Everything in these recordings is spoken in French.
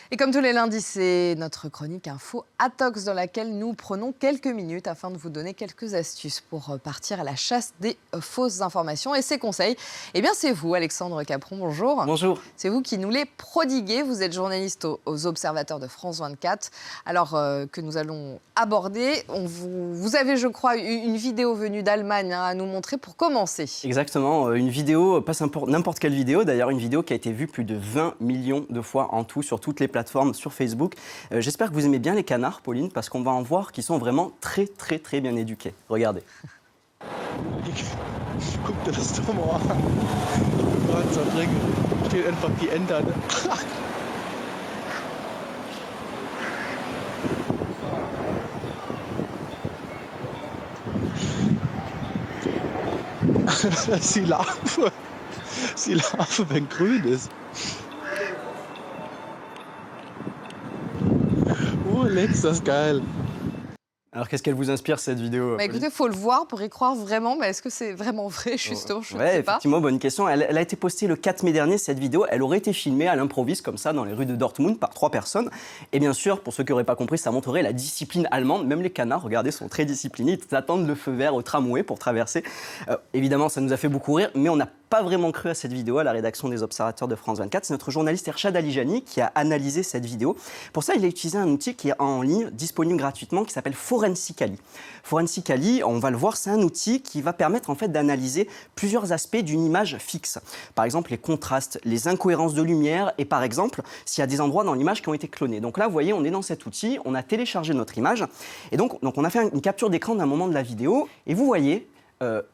Et comme tous les lundis, c'est notre chronique Info Atox dans laquelle nous prenons quelques minutes afin de vous donner quelques astuces pour partir à la chasse des fausses informations. Et ces conseils, eh bien c'est vous, Alexandre Capron, bonjour. Bonjour. C'est vous qui nous les prodiguez. Vous êtes journaliste aux Observateurs de France 24. Alors que nous allons aborder, vous avez, je crois, une vidéo venue d'Allemagne à nous montrer pour commencer. Exactement, une vidéo, pas n'importe quelle vidéo, d'ailleurs une vidéo qui a été vue plus de 20 millions de fois en tout sur toutes les plateformes, sur Facebook. J'espère que vous aimez bien les canards, Pauline, parce qu'on va en voir qu'ils sont vraiment très bien éduqués. Regardez. Guck dir das doch mal an. Gott sei Dank steht einfach die Enter. Sie Larve, wenn grün ist. Oh, Lex, das ist geil. Alors qu'est-ce qu'elle vous inspire cette vidéo, Pauline? Écoutez, il faut le voir pour y croire vraiment. Mais est-ce que c'est vraiment vrai, justement? Je ne sais pas. Effectivement, bonne question. Elle a été postée le 4 mai dernier, cette vidéo. Elle aurait été filmée à l'improviste, comme ça, dans les rues de Dortmund, par 3 personnes. Et bien sûr, pour ceux qui n'auraient pas compris, ça montrerait la discipline allemande. Même les canards, regardez, sont très disciplinés. Ils attendent le feu vert au tramway pour traverser. Évidemment, ça nous a fait beaucoup rire, mais on n'a pas vraiment cru à cette vidéo à la rédaction des Observateurs de France 24. C'est notre journaliste Ershad Alijani qui a analysé cette vidéo. Pour ça, il a utilisé un outil qui est en ligne, disponible gratuitement, qui s'appelle Forensically. Forensically, on va le voir, c'est un outil qui va permettre en fait d'analyser plusieurs aspects d'une image fixe. Par exemple, les contrastes, les incohérences de lumière et par exemple, s'il y a des endroits dans l'image qui ont été clonés. Donc là, vous voyez, on est dans cet outil, on a téléchargé notre image et donc on a fait une capture d'écran d'un moment de la vidéo et vous voyez,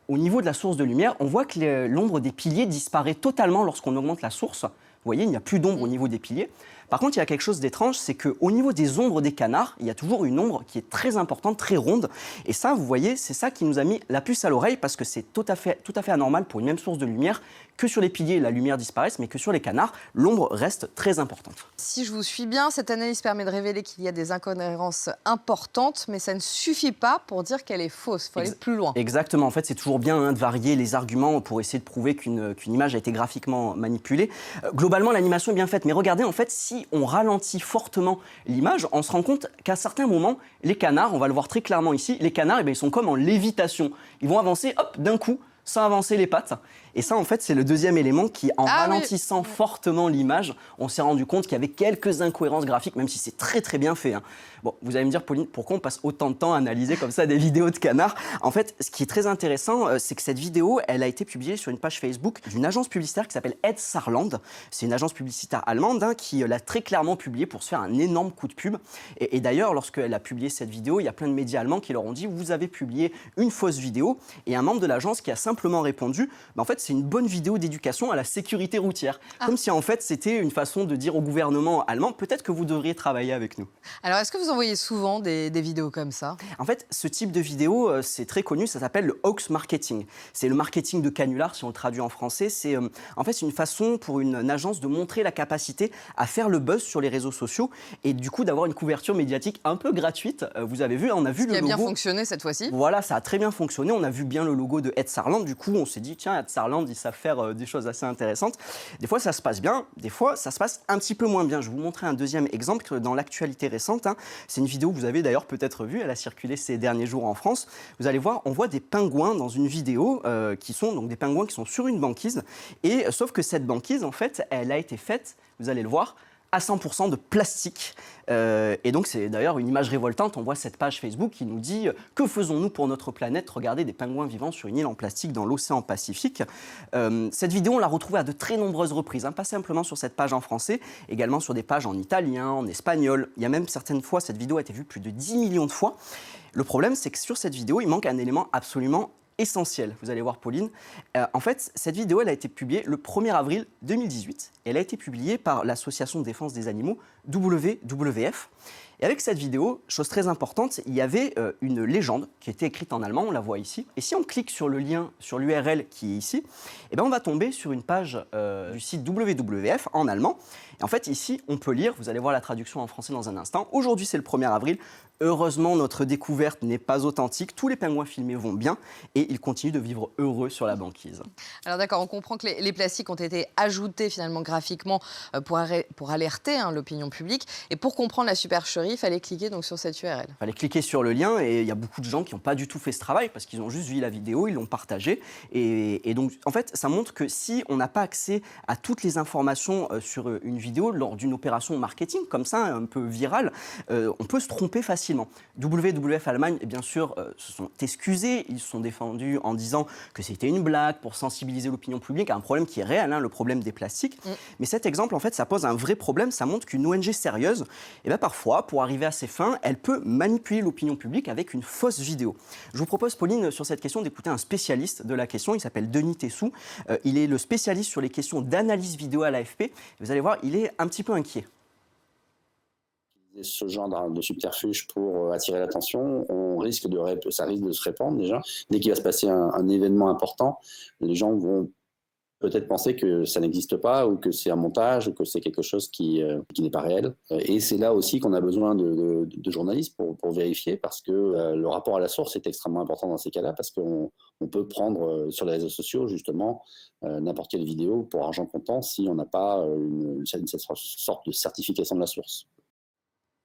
au niveau de la source de lumière, on voit que l'ombre des piliers disparaît totalement lorsqu'on augmente la source. Vous voyez, il n'y a plus d'ombre au niveau des piliers. Par contre, il y a quelque chose d'étrange, c'est qu'au niveau des ombres des canards, il y a toujours une ombre qui est très importante, très ronde. Et ça, vous voyez, c'est ça qui nous a mis la puce à l'oreille parce que c'est tout à fait anormal pour une même source de lumière que sur les piliers, la lumière disparaisse, mais que sur les canards, l'ombre reste très importante. Si je vous suis bien, cette analyse permet de révéler qu'il y a des incohérences importantes, mais ça ne suffit pas pour dire qu'elle est fausse. Il faut aller plus loin. Exactement. En fait, c'est toujours bien de varier les arguments pour essayer de prouver qu'une image a été graphiquement manipulée. Globalement, l'animation est bien faite, mais regardez, en fait, si on ralentit fortement l'image, on se rend compte qu'à certains moments, les canards, on va le voir très clairement ici, les canards, ils sont comme en lévitation. Ils vont avancer, hop, d'un coup, sans avancer les pattes. Et ça, en fait, c'est le deuxième élément qui, en ralentissant fortement l'image, on s'est rendu compte qu'il y avait quelques incohérences graphiques, même si c'est très bien fait. Bon, vous allez me dire, Pauline, pourquoi on passe autant de temps à analyser comme ça des vidéos de canards? En fait, ce qui est très intéressant, c'est que cette vidéo, elle a été publiée sur une page Facebook d'une agence publicitaire qui s'appelle Ed Saarland. C'est une agence publicitaire allemande qui l'a très clairement publiée pour se faire un énorme coup de pub. Et d'ailleurs, lorsqu'elle a publié cette vidéo, il y a plein de médias allemands qui leur ont dit « Vous avez publié une fausse vidéo ». Et un membre de l'agence qui a simplement répondu « En fait, c'est une bonne vidéo d'éducation à la sécurité routière ». Comme si en fait, c'était une façon de dire au gouvernement allemand « Peut-être que vous devriez travailler avec nous ». Alors, est-ce que vous envoyez souvent des vidéos comme ça? En fait, ce type de vidéo, c'est très connu, ça s'appelle le hoax marketing. C'est le marketing de canular, si on le traduit en français. C'est en fait, c'est une façon pour une agence de montrer la capacité à faire le buzz sur les réseaux sociaux et du coup d'avoir une couverture médiatique un peu gratuite. Vous avez vu, on a vu le logo. Qui a bien fonctionné cette fois-ci. Voilà, ça a très bien fonctionné. On a vu bien le logo de Ed Saarland. Du coup, on s'est dit, tiens, Ed Saarland, ils savent faire des choses assez intéressantes. Des fois, ça se passe bien. Des fois, ça se passe un petit peu moins bien. Je vais vous montrer un deuxième exemple dans l'actualité récente. C'est une vidéo que vous avez d'ailleurs peut-être vue. Elle a circulé ces derniers jours en France. Vous allez voir, on voit des pingouins dans une vidéo qui sont donc des pingouins qui sont sur une banquise. Et sauf que cette banquise, en fait, elle a été faite, vous allez le voir, à 100% de plastique. Et donc, c'est d'ailleurs une image révoltante. On voit cette page Facebook qui nous dit « Que faisons-nous pour notre planète? Regardez des pingouins vivants sur une île en plastique dans l'océan Pacifique. » Cette vidéo, on l'a retrouvée à de très nombreuses reprises, pas simplement sur cette page en français, également sur des pages en italien, en espagnol. Il y a même certaines fois, cette vidéo a été vue plus de 10 millions de fois. Le problème, c'est que sur cette vidéo, il manque un élément absolument essentiel. Vous allez voir, Pauline. En fait, cette vidéo, elle a été publiée le 1er avril 2018. Elle a été publiée par l'association de défense des animaux WWF. Et avec cette vidéo, chose très importante, il y avait une légende qui était écrite en allemand, on la voit ici. Et si on clique sur le lien, sur l'URL qui est ici, eh ben on va tomber sur une page du site WWF en allemand. Et en fait, ici, on peut lire, vous allez voir la traduction en français dans un instant. Aujourd'hui, c'est le 1er avril. Heureusement, notre découverte n'est pas authentique. Tous les pingouins filmés vont bien et ils continuent de vivre heureux sur la banquise. Alors d'accord, on comprend que les plastiques ont été ajoutés finalement graphiquement pour alerter l'opinion publique. Et pour comprendre la supercherie, il fallait cliquer donc sur cette URL. Il fallait cliquer sur le lien et il y a beaucoup de gens qui n'ont pas du tout fait ce travail parce qu'ils ont juste vu la vidéo, ils l'ont partagée. Et donc, en fait, ça montre que si on n'a pas accès à toutes les informations sur une vidéo lors d'une opération marketing comme ça, un peu virale, on peut se tromper facilement. WWF Allemagne, bien sûr, se sont excusés. Ils se sont défendus en disant que c'était une blague pour sensibiliser l'opinion publique à un problème qui est réel, le problème des plastiques. Mais cet exemple, en fait, ça pose un vrai problème. Ça montre qu'une ONG sérieuse, parfois, pour arriver à ses fins, elle peut manipuler l'opinion publique avec une fausse vidéo. Je vous propose, Pauline, sur cette question, d'écouter un spécialiste de la question. Il s'appelle Denis Tessou. Il est le spécialiste sur les questions d'analyse vidéo à l'AFP. Vous allez voir, il est un petit peu inquiet. Ce genre de subterfuge pour attirer l'attention, ça risque de se répandre déjà. Dès qu'il va se passer un événement important, les gens vont peut-être penser que ça n'existe pas ou que c'est un montage ou que c'est quelque chose qui n'est pas réel. Et c'est là aussi qu'on a besoin de journalistes pour vérifier parce que le rapport à la source est extrêmement important dans ces cas-là parce qu'on peut prendre sur les réseaux sociaux justement n'importe quelle vidéo pour argent comptant si on n'a pas cette sorte de certification de la source.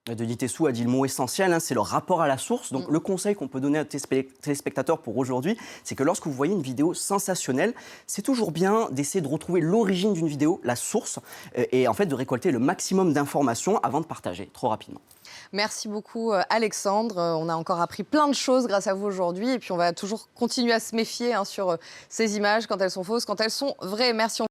Denis Tessou a dit le mot essentiel, c'est le rapport à la source. Donc le conseil qu'on peut donner à téléspectateurs pour aujourd'hui, c'est que lorsque vous voyez une vidéo sensationnelle, c'est toujours bien d'essayer de retrouver l'origine d'une vidéo, la source, et en fait de récolter le maximum d'informations avant de partager trop rapidement. Merci beaucoup Alexandre. On a encore appris plein de choses grâce à vous aujourd'hui. Et puis on va toujours continuer à se méfier sur ces images quand elles sont fausses, quand elles sont vraies. Merci.